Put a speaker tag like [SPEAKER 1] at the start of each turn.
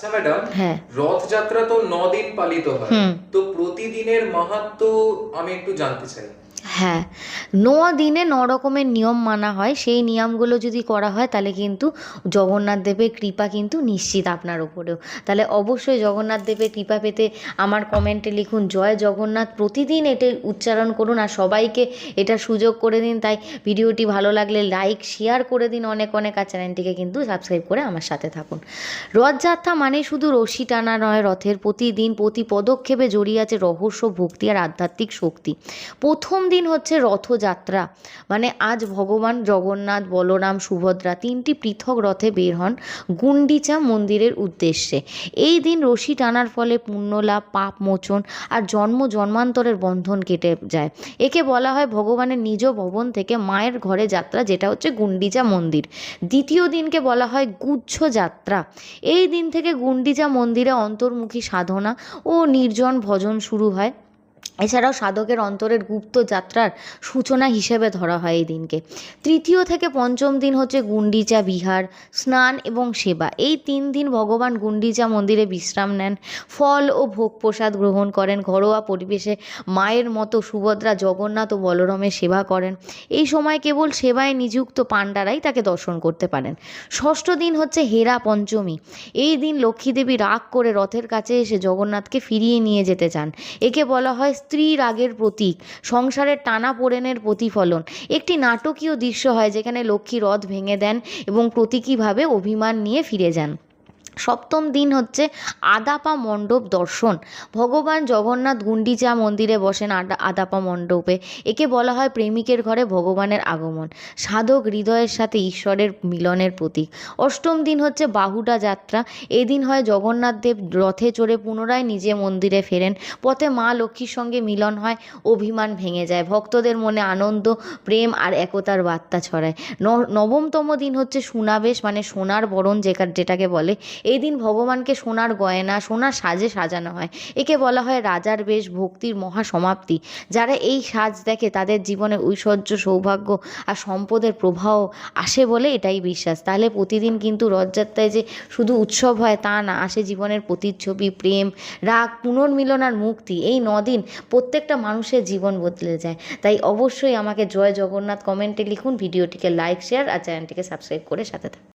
[SPEAKER 1] আচ্ছা ম্যাডাম,
[SPEAKER 2] হ্যাঁ।
[SPEAKER 1] রথযাত্রা তো 9 দিন পালিত হয়,
[SPEAKER 2] হুম।
[SPEAKER 1] তো প্রতিদিনের মাহাত্ম্য আমি একটু জানতে চাই।
[SPEAKER 2] হ্যাঁ, দিনে রকমের নিয়ম মানা হয়। সেই নিয়মগুলো যদি করা হয় তাহলে কিন্তু জগন্নাথ দেবের কৃপা কিন্তু নিশ্চিত আপনার ওপরেও। তাহলে অবশ্যই জগন্নাথ দেবের কৃপা পেতে আমার কমেন্টে লিখুন জয় জগন্নাথ, প্রতিদিন এটা উচ্চারণ করুন আর সবাইকে এটা সুযোগ করে দিন। তাই ভিডিওটি ভালো লাগলে লাইক শেয়ার করে দিন অনেক অনেক, আর চ্যানেলটিকে কিন্তু সাবস্ক্রাইব করে আমার সাথে থাকুন। রথযাত্রা মানে শুধু রশি টানা নয়, রথের প্রতিদিন প্রতি পদক্ষেপে জড়িয়ে আছে রহস্য, ভক্তি আর আধ্যাত্মিক শক্তি। প্রথম দিন হচ্ছে রথযাত্রা, মানে আজ ভগবান জগন্নাথ, বলরাম, সুভদ্রা তিনটি পৃথক রথে বের হন গুন্ডিচা মন্দিরের উদ্দেশ্যে। এই দিন রশি টানার ফলে পুণ্যলাভ, পাপ মোচন আর জন্ম জন্মান্তরের বন্ধন কেটে যায়। একে বলা হয় ভগবানের নিজ ভবন থেকে মায়ের ঘরে যাত্রা, যেটা হচ্ছে গুন্ডিচা মন্দির। দ্বিতীয় দিনকে বলা হয় গুহ্য যাত্রা। এই দিন থেকে গুন্ডিচা মন্দিরে অন্তর্মুখী সাধনা ও নির্জন ভজন শুরু হয়। এছাড়াও সাধকের অন্তরের গুপ্ত যাত্রার সূচনা হিসেবে ধরা হয় এই দিনকে। তৃতীয় থেকে পঞ্চম দিন হচ্ছে গুন্ডিচা বিহার, স্নান এবং সেবা। এই 3 দিন ভগবান গুন্ডিচা মন্দিরে বিশ্রাম নেন, ফল ও ভোগ প্রসাদ গ্রহণ করেন, ঘরোয়া পরিবেশে মায়ের মতো সুভদ্রা, জগন্নাথ ও বলরামের সেবা করেন। এই সময় কেবল সেবায় নিযুক্ত পাণ্ডারাই তাকে দর্শন করতে পারেন। ষষ্ঠ দিন হচ্ছে হেরা পঞ্চমী। এই দিন লক্ষ্মীদেবী রাগ করে রথের কাছে এসে জগন্নাথকে ফিরিয়ে নিয়ে যেতে চান। একে বলা হয় স্ত্রী রাগের প্রতীক, সংসারের টানাপোড়েনের প্রতিফলন। একটি নাটকীয় দৃশ্য হয় যেখানে লক্ষ্মী রথ ভেঙে দেন এবং প্রতীকীভাবে অভিমান নিয়ে ফিরে যান। সপ্তম দিন হচ্ছে আদাপা মণ্ডপ দর্শন। ভগবান জগন্নাথ গুন্ডিচা মন্দিরে বসেন আদাপা মণ্ডপে। একে বলা হয় প্রেমিকের ঘরে ভগবানের আগমন, সাধক হৃদয়ের সাথে ঈশ্বরের মিলনের প্রতীক। অষ্টম দিন হচ্ছে বাহুডা যাত্রা। এদিন হয় জগন্নাথ দেব রথে চড়ে পুনরায় নিজে মন্দিরে ফেরেন। পথে মা লক্ষ্মীর সঙ্গে মিলন হয়, অভিমান ভেঙে যায়, ভক্তদের মনে আনন্দ, প্রেম আর একতার বার্তা ছড়ায়। নবমতম দিন হচ্ছে সুনাবেশ, মানে সোনার বরণ যেটাকে বলে। এই দিন ভগবানকে সোনার গয়না, সোনার সাজে সাজানো হয়। একে বলা হয় রাজার বেশ, ভক্তির মহা সমাপ্তি। যারা এই সাজ দেখে তাদের জীবনে ঐশ্বর্য, সৌভাগ্য আর সম্পদের প্রবাহ আসে বলে এটাই বিশ্বাস। তাহলে প্রতিদিন কিন্তু রথযাত্রায় যে শুধু উৎসব হয় তা না, আসে জীবনের প্রতিচ্ছবি, প্রেম, রাগ, পুনর্মিলন আর মুক্তি। এই 9 দিন প্রত্যেকটা মানুষের জীবন বদলে যায়। তাই অবশ্যই আমাকে জয় জগন্নাথ কমেন্টে লিখুন, ভিডিওটিকে লাইক শেয়ার আর চ্যানেলটিকে সাবস্ক্রাইব করে সাথে থাকুন।